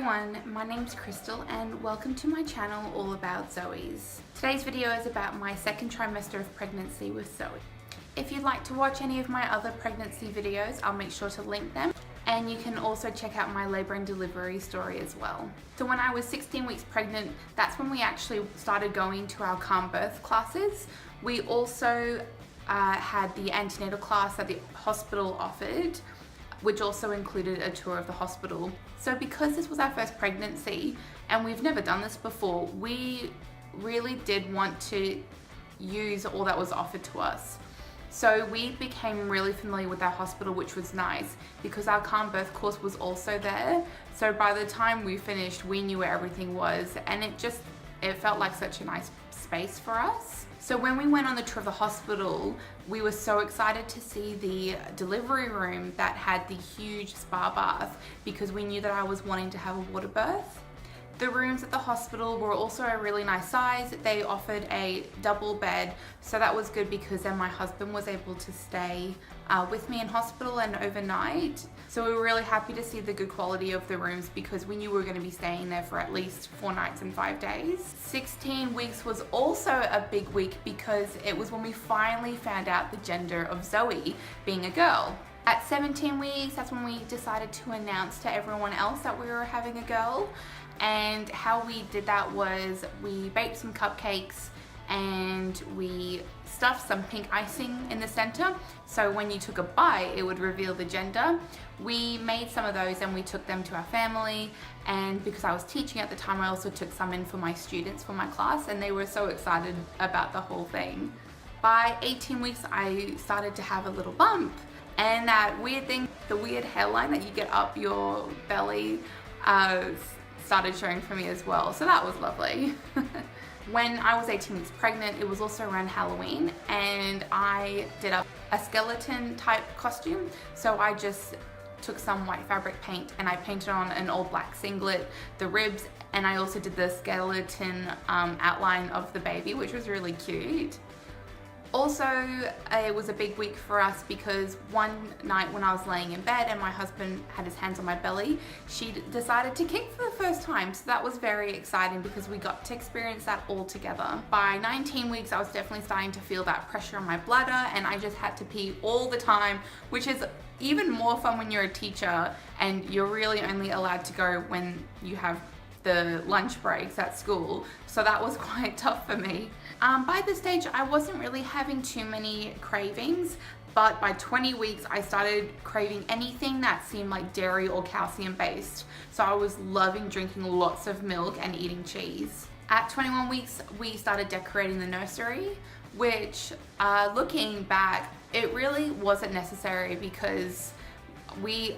everyone, my name's Crystal and welcome to my channel all about Zoe's. Today's video is about my second trimester of pregnancy with Zoe. If you'd like to watch any of my other pregnancy videos, I'll make sure to link them, and you can also check out my labor and delivery story as well. So when I was 16 weeks pregnant, that's when we actually started going to our calm birth classes. We also had the antenatal class that the hospital offered, which also included a tour of the hospital. So because this was our first pregnancy and we've never done this before, we really did want to use all that was offered to us. So we became really familiar with our hospital, which was nice because our calm birth course was also there. So by the time we finished, we knew where everything was, and it felt like such a nice space for us. So when we went on the tour of the hospital, we were so excited to see the delivery room that had the huge spa bath because we knew that I was wanting to have a water birth. The rooms at the hospital were also a really nice size. They offered a double bed, so that was good because then my husband was able to stay with me in hospital and overnight. So we were really happy to see the good quality of the rooms because we knew we were going to be staying there for at least 4 nights and 5 days. 16 weeks was also a big week because it was when we finally found out the gender of Zoe, being a girl. At 17 weeks, that's when we decided to announce to everyone else that we were having a girl. And how we did that was we baked some cupcakes and we stuffed some pink icing in the center, so when you took a bite it would reveal the gender. We made some of those and we took them to our family, and because I was teaching at the time I also took some in for my students for my class, and they were so excited about the whole thing. By 18 weeks I started to have a little bump, and that weird thing, the weird hairline that you get up your belly, started showing for me as well, so that was lovely. When I was 18 weeks pregnant, it was also around Halloween, and I did a skeleton type costume. So I just took some white fabric paint and I painted on an all black singlet, the ribs, and I also did the skeleton outline of the baby, which was really cute. Also, it was a big week for us because one night when I was laying in bed and my husband had his hands on my belly, she decided to kick for the first time. So that was very exciting because we got to experience that all together. By 19 weeks, I was definitely starting to feel that pressure on my bladder, and I just had to pee all the time, which is even more fun when you're a teacher and you're really only allowed to go when you have the lunch breaks at school. So that was quite tough for me. By this stage, I wasn't really having too many cravings, but by 20 weeks, I started craving anything that seemed like dairy or calcium based. So I was loving drinking lots of milk and eating cheese. At 21 weeks, we started decorating the nursery, which looking back, it really wasn't necessary because we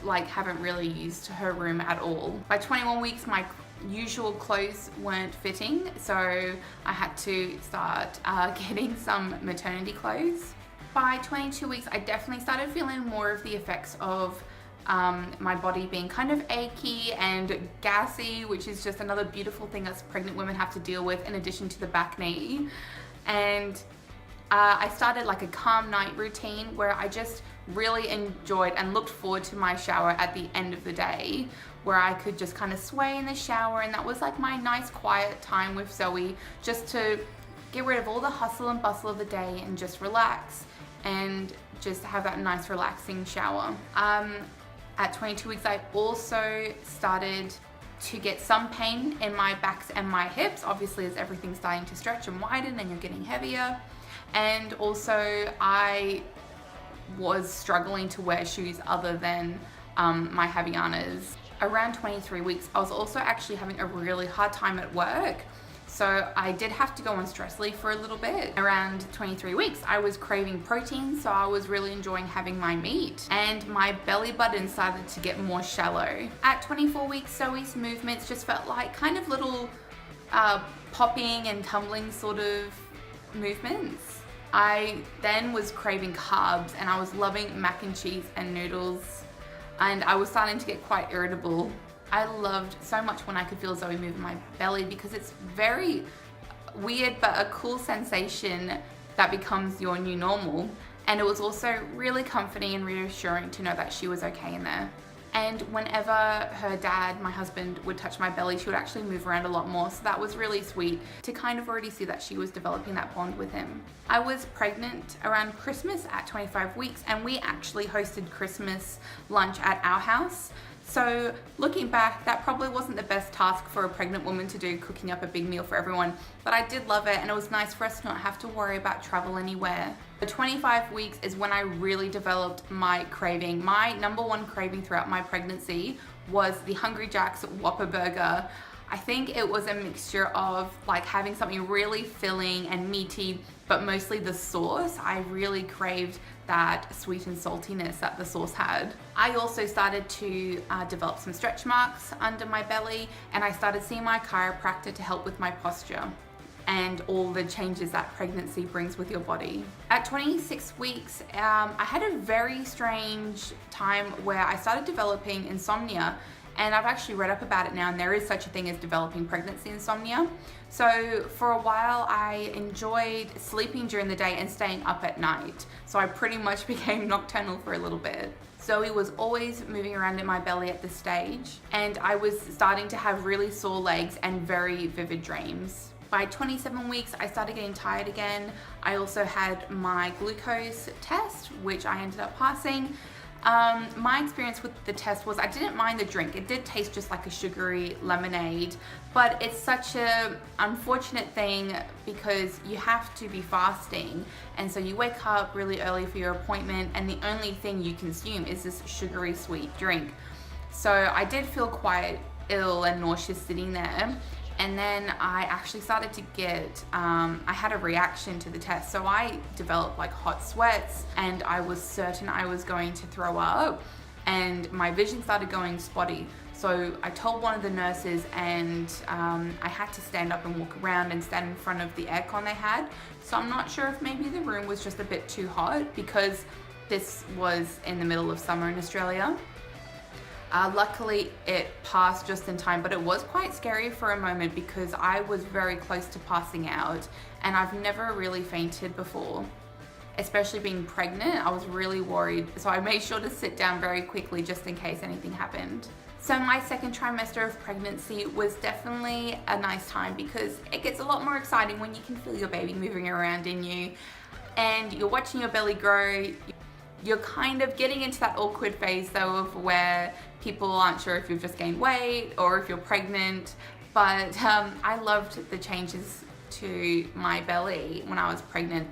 haven't really used her room at all. By 21 weeks, my usual clothes weren't fitting, so I had to start getting some maternity clothes. By 22 weeks, I definitely started feeling more of the effects of my body being kind of achy and gassy, which is just another beautiful thing that pregnant women have to deal with in addition to the back knee. And I started like a calm night routine where I just really enjoyed and looked forward to my shower at the end of the day, where I could just kind of sway in the shower, and that was like my nice quiet time with Zoe, just to get rid of all the hustle and bustle of the day and just relax and just have that nice relaxing shower. At 22 weeks, I also started to get some pain in my backs and my hips, obviously as everything's starting to stretch and widen and you're getting heavier. And also I was struggling to wear shoes other than my Havaianas. Around 23 weeks, I was also actually having a really hard time at work. So I did have to go on stress leave for a little bit. Around 23 weeks, I was craving protein, so I was really enjoying having my meat. And my belly button started to get more shallow. At 24 weeks, Zoe's movements just felt like kind of little popping and tumbling sort of movements. I then was craving carbs, and I was loving mac and cheese and noodles, and I was starting to get quite irritable. I loved so much when I could feel Zoe move in my belly because it's very weird but a cool sensation that becomes your new normal. And it was also really comforting and reassuring to know that she was okay in there. And whenever her dad, my husband, would touch my belly, she would actually move around a lot more. So that was really sweet to kind of already see that she was developing that bond with him. I was pregnant around Christmas at 25 weeks, and we actually hosted Christmas lunch at our house. So looking back, that probably wasn't the best task for a pregnant woman to do, cooking up a big meal for everyone, but I did love it, and it was nice for us to not have to worry about travel anywhere. The 25 weeks is when I really developed my craving. My number one craving throughout my pregnancy was the Hungry Jack's Whopper Burger. I think it was a mixture of like having something really filling and meaty, but mostly the sauce. I really craved that sweet and saltiness that the sauce had. I also started to develop some stretch marks under my belly, and I started seeing my chiropractor to help with my posture and all the changes that pregnancy brings with your body. At 26 weeks, I had a very strange time where I started developing insomnia, and I've actually read up about it now, and there is such a thing as developing pregnancy insomnia. So for a while I enjoyed sleeping during the day and staying up at night. So I pretty much became nocturnal for a little bit. Zoe was always moving around in my belly at this stage, and I was starting to have really sore legs and very vivid dreams. By 27 weeks, I started getting tired again. I also had my glucose test, which I ended up passing. My experience with the test was I didn't mind the drink. It did taste just like a sugary lemonade, but it's such a unfortunate thing because you have to be fasting, and so you wake up really early for your appointment, and the only thing you consume is this sugary sweet drink. So I did feel quite ill and nauseous sitting there. And then I actually started to get, I had a reaction to the test. So I developed like hot sweats, and I was certain I was going to throw up, and my vision started going spotty. So I told one of the nurses, and I had to stand up and walk around and stand in front of the aircon they had. So I'm not sure if maybe the room was just a bit too hot, because this was in the middle of summer in Australia. Luckily it passed just in time, but it was quite scary for a moment because I was very close to passing out, and I've never really fainted before. Especially being pregnant, I was really worried, so I made sure to sit down very quickly just in case anything happened. So my second trimester of pregnancy was definitely a nice time because it gets a lot more exciting when you can feel your baby moving around in you, and you're watching your belly grow. You're kind of getting into that awkward phase though of where people aren't sure if you've just gained weight or if you're pregnant, but I loved the changes to my belly when I was pregnant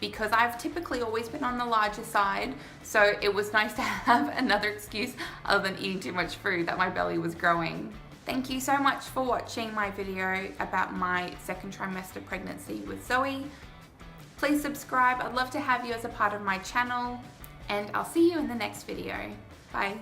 because I've typically always been on the larger side, so it was nice to have another excuse other than eating too much food that my belly was growing. Thank you so much for watching my video about my second trimester pregnancy with Zoe. Please subscribe. I'd love to have you as a part of my channel, and I'll see you in the next video. Bye.